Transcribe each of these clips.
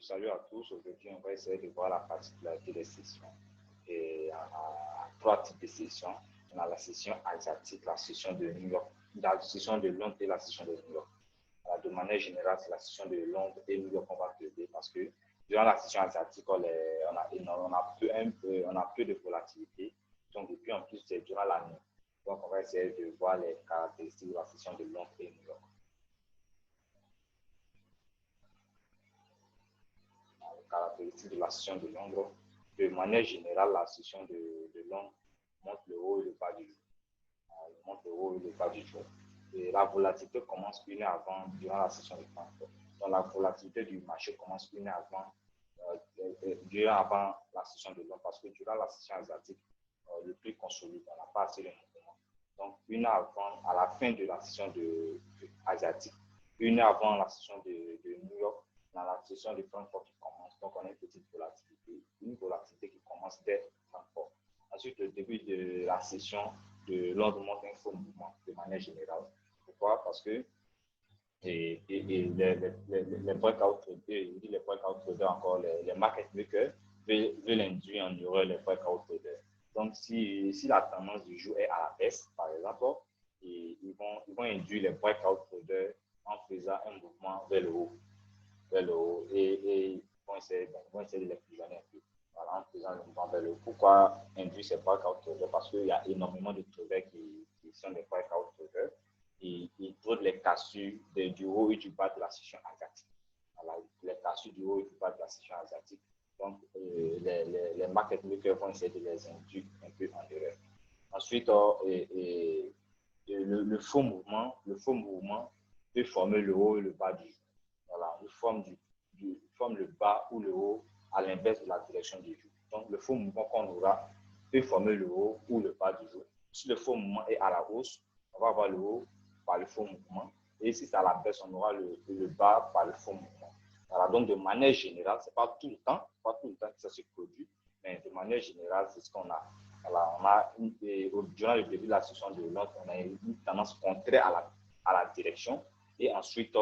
Salut à tous. Aujourd'hui, on va essayer de voir la particularité des sessions. Et trois types de sessions. On a la session asiatique, la session de New York, la session de Londres et la session de New York. Alors, de manière générale, c'est la session de Londres et New York qu'on va traiter parce que durant la session asiatique, on a peu de volatilité. Donc, depuis en plus, c'est durant la nuit. Donc, on va essayer de voir les caractéristiques de la session de Londres et New York. Caractéristiques de la session de Londres. De manière générale, la session de Londres montre le haut et le bas du jour. Montre le haut et le bas du jour. Et la volatilité commence une heure avant, durant la session de Francfort. Donc, la volatilité du marché commence une heure avant la session de Londres, parce que durant la session asiatique, le prix consolide, on n'a pas assez de mouvement. Donc, une heure avant, à la fin de la session asiatique, une heure avant la session de New York, dans la session de Francfort qui commence, donc on a une petite volatilité qui commence dès Francfort. Ensuite, le début de la session de Londres montre un faux mouvement de manière générale. Pourquoi? Parce que les breakout traders encore, les market makers veulent induire en erreur les breakout traders. Donc, si la tendance du jour est à la baisse, par exemple, ils vont induire les breakout traders en faisant un mouvement vers le haut. Et ils vont essayer de les fusionner un peu. Voilà, en faisant le mouvement vers le haut. Pourquoi induire ces breakout traders? Parce qu'il y a énormément de traders qui sont des breakout traders. Ils tradent les cassures du haut et du bas de la session asiatique. Voilà, les cassures du haut et du bas de la session asiatique. Donc, les market makers vont essayer de les induire un peu en erreur. Ensuite, le faux mouvement peut former le haut et le bas du jour. Voilà, il forme le bas ou le haut à l'inverse de la direction du jour. Donc, le faux mouvement qu'on aura peut former le haut ou le bas du jour. Si le faux mouvement est à la hausse, on va avoir le haut par le faux mouvement. Et si c'est à la baisse, on aura le bas par le faux mouvement. Voilà, donc, de manière générale, ce n'est pas tout le temps que ça se produit, mais de manière générale, c'est ce qu'on a. Voilà, durant le début de la session de Londres, on a une tendance contraire à la direction et ensuite,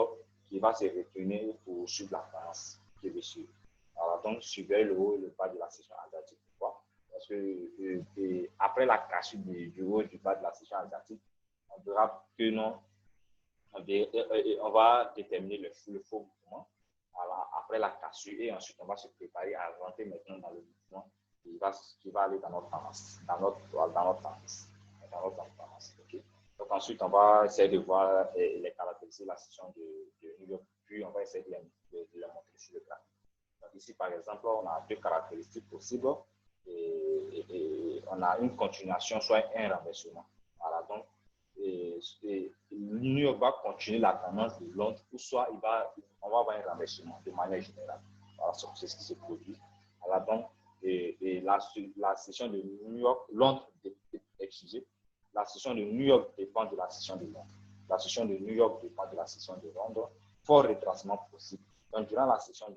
qui va se retourner pour suivre la tendance qui veut suivre. Alors, donc, suivez le haut et le bas de la session asiatique. Pourquoi? Parce que après la cassure du haut et du bas de la session asiatique, on verra que non, on va déterminer le faux mouvement après la cassure et ensuite on va se préparer à rentrer maintenant dans le mouvement qui va aller dans notre tendance. Okay? Donc ensuite, on va essayer de voir les caractéristiques de la session de New York, puis on va essayer de les montrer sur le graphique. Donc ici, par exemple, on a deux caractéristiques possibles et on a une continuation, soit un renversement. Voilà, donc New York va continuer la tendance de Londres, ou soit on va avoir un renversement de manière générale. Voilà, c'est ce qui se produit. Voilà, donc, la session de New York, Londres, excusez, la session de New York dépend de la session de Londres. La session de New York dépend de la session de Londres. Fort retracement possible. Donc, durant la session à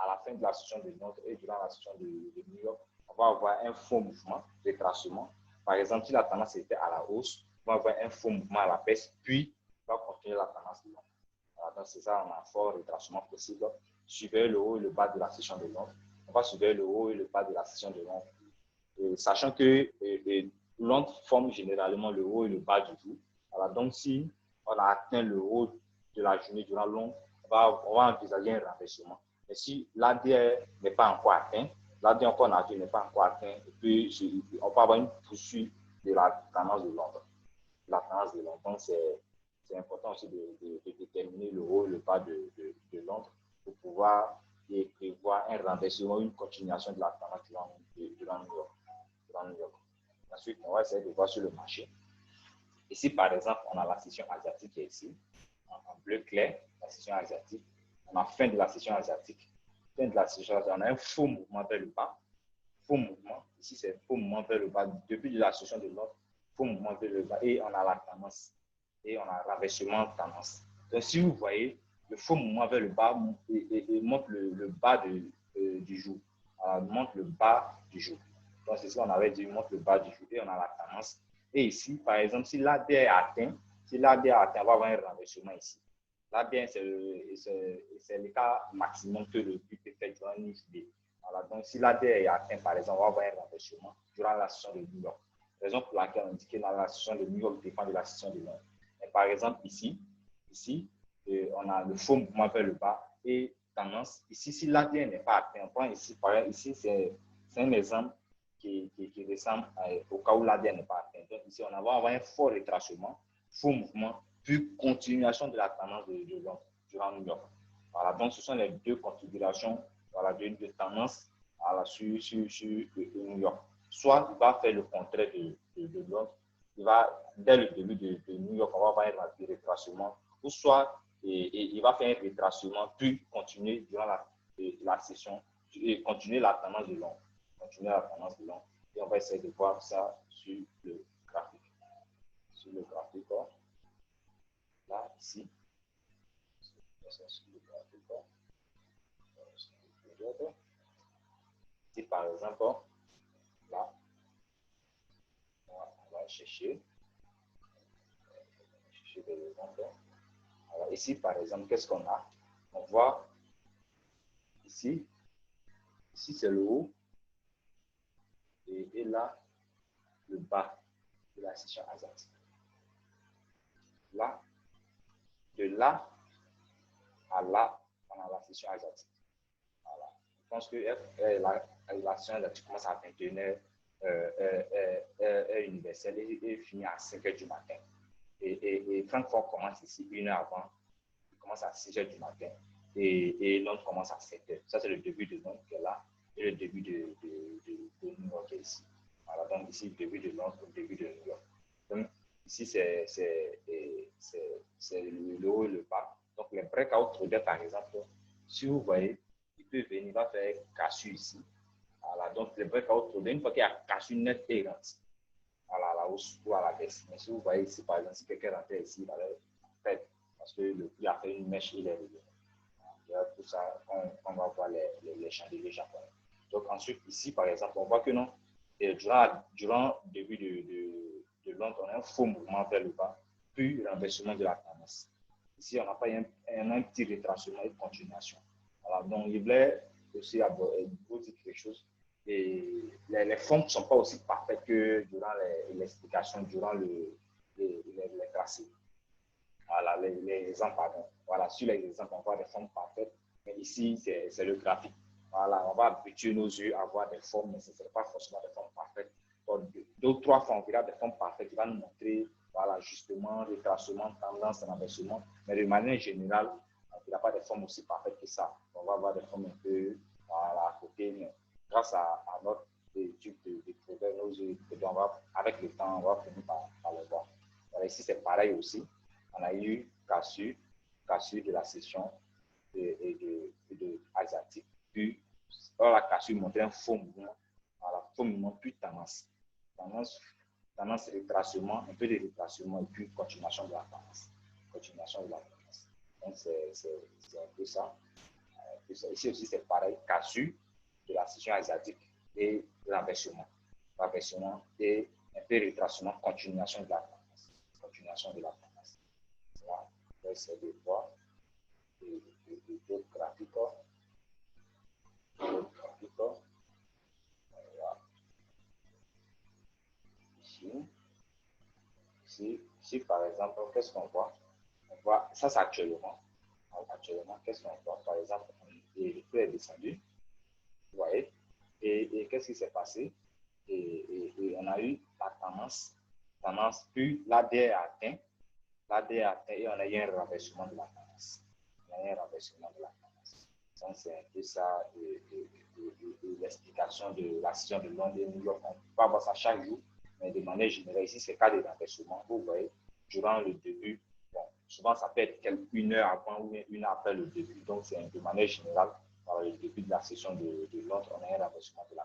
la fin de la session de Londres et durant la session de New York, on va avoir un faux mouvement, retracement. Par exemple, si la tendance était à la hausse, on va avoir un faux mouvement à la baisse, puis on va continuer la tendance de Londres. Voilà, donc, c'est ça, on a un fort retracement possible. Suivez le haut et le bas de la session de Londres. On va suivre le haut et le bas de la session de Londres. Sachant que Londres forme généralement le haut et le bas du jour. Alors, donc, si on a atteint le haut de la journée durant Londres, on va envisager un renversement. Mais si l'ADR n'est pas encore atteint, l'ADR qu'on a vu n'est pas encore atteint, et puis on peut avoir une poursuite de la tendance de Londres. La tendance de Londres. Donc, c'est important aussi de déterminer le haut et le bas de Londres pour pouvoir prévoir un renversement, une continuation de la tendance durant New York. Ensuite, on va essayer de voir sur le marché. Ici, par exemple, on a la session asiatique qui est ici, en bleu clair, la session asiatique. On a fin de la session asiatique. Fin de la session asiatique, on a un faux mouvement vers le bas. Faux mouvement. Ici, c'est faux mouvement vers le bas. Depuis la session de l'autre, faux mouvement vers le bas. Et on a la tendance. Et on a renversement de tendance. Donc, si vous voyez, le faux mouvement vers le bas montre le bas du jour. Montre le bas du jour. Donc, c'est ce qu'on avait dit, montre le bas du jour et on a la tendance. Et ici, par exemple, si l'ADR est atteint, on va avoir un renversement ici. L'ADR, c'est c'est le cas maximum que le but peut faire durant une journée. Voilà, donc si l'ADR est atteint, par exemple, on va avoir un renversement durant la session de New York. Raison pour laquelle on dit que dans la session de New York dépend de la session de Londres. Et par exemple, ici on a le faux mouvement vers le bas et tendance. Ici, si l'ADR n'est pas atteint, on prend ici, par exemple, ici, c'est un exemple qui ressemble au cas où l'ADR n'est pas atteint. Donc ici, on va avoir un fort retracement, faux mouvement, puis continuation de la tendance de Londres durant New York. Voilà, donc ce sont les deux configurations voilà, de tendance sur New York. Soit il va faire le contraire de Londres, il va, dès le début de New York, on va avoir un retracement, ou soit il va faire un retracement, puis continuer durant la session, et continuer la tendance de Londres. Continuer la tendance de Londres. Et on va essayer de voir ça sur le graphique. Sur le graphique, là, ici. Si par exemple, là, on va chercher des exemples. Alors ici, par exemple, qu'est-ce qu'on a? On voit ici c'est le haut, et là, le bas de la session asiatique. Là, de là à là, on a la session asiatique. Voilà. Je pense que la session asiatique commence à 21h universelle et finit à 5h du matin. Et Francfort commence ici 1 heure avant, il commence à 6h du matin et Londres commence à 7h. Ça, c'est le début de Londres qui est là et le début de New York est ici. Voilà, donc ici, le début de Londres, le début de New York. Donc ici, c'est le haut et le bas. Donc les breakout traders, par exemple, si vous voyez, il peut venir, il va faire cassure ici. Voilà, donc les breakout traders, une fois qu'il y a cassure nette et rentre à la hausse ou à la baisse. Mais si vous voyez ici, par exemple, si quelqu'un rentre ici, il va le faire parce que le prix a fait une mèche, il est revenu. Tout ça, on va voir les chandeliers japonais. Donc ensuite, ici, par exemple, on voit que non, durant le début de Londres, on a un faux mouvement vers le bas, puis renversement de la tendance. Ici, on n'a pas un petit retracement et continuation. Alors, donc, il voulait aussi vous dire quelque chose. Et les formes ne sont pas aussi parfaites que durant l'explication, durant les tracés. Voilà, les exemples, pardon. Voilà, sur les exemples, on voit des formes parfaites, mais ici, c'est le graphique. Voilà, on va habituer nos yeux à voir des formes, mais ce ne sera pas forcément des formes parfaites. Deux ou trois fois, on verra des formes parfaites qui vont nous montrer, voilà, justement, retracement, tendance, renversement, mais de manière générale, il n'y a pas de formes aussi parfaites que ça. On va avoir des formes un peu, voilà, à côté, mais grâce à notre étude de progrès, nos yeux, avec le temps, on va finir par le voir. Voilà, ici, c'est pareil aussi. On a eu cassure de la session de asiatique. Puis, la cassure montrait un faux mouvement. Voilà, faux mouvement, puis tendance, retracement, un peu de retracement, et puis continuation de la tendance. Donc, c'est un peu ça. Ici aussi, c'est pareil, cassure de la session asiatique et renversement. Et un peu de retracement, continuation de la tendance. Là, on va essayer de voir d'autres graphiques. Voilà. Ici, par exemple, qu'est-ce qu'on voit? On voit, ça c'est actuellement. Actuellement, qu'est-ce qu'on voit? Par exemple, le prix est descendu. Vous voyez? Et qu'est-ce qui s'est passé? Et on a eu la tendance, puis l'ADR atteint, et on a eu un renversement de la tendance. Donc, c'est un peu ça l'explication de la session de Londres et New York. On ne peut pas voir ça chaque jour, mais de manière générale, ici, c'est le cas de renversement. Vous voyez, durant le début, bon, souvent ça peut être une heure avant ou une heure après le début. Donc, c'est de manière générale, dans le début de la session de Londres, on a un renversement de la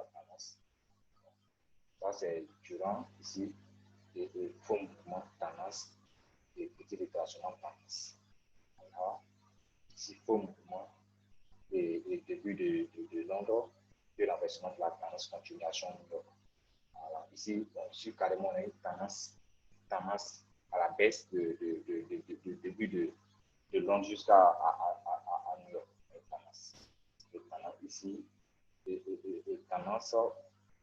tendance. Ça, c'est durant ici les faux mouvements de tendance et petits détachements de tendance. Voilà. Ici, faux mouvement et début de Londres, de l'enversement de la tendance, continuation de Londres. Voilà. Ici, sur carrément, on a une tendance à la baisse de début de Londres jusqu'à New York. Ici, et tendance,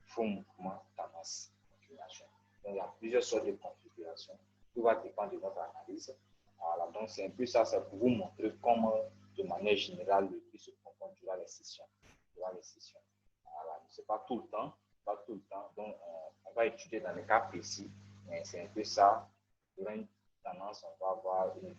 faux mouvement, tendance, inclination. Donc, il y a plusieurs sortes de configurations. Tout va dépendre de notre analyse. Voilà, donc c'est un peu ça, c'est pour vous montrer comment, de manière générale, le prix se comporte durant les sessions. Voilà, c'est pas tout le temps, pas tout le temps. Donc, on va étudier dans les cas précis, mais c'est un peu ça. Durant une tendance, on va avoir une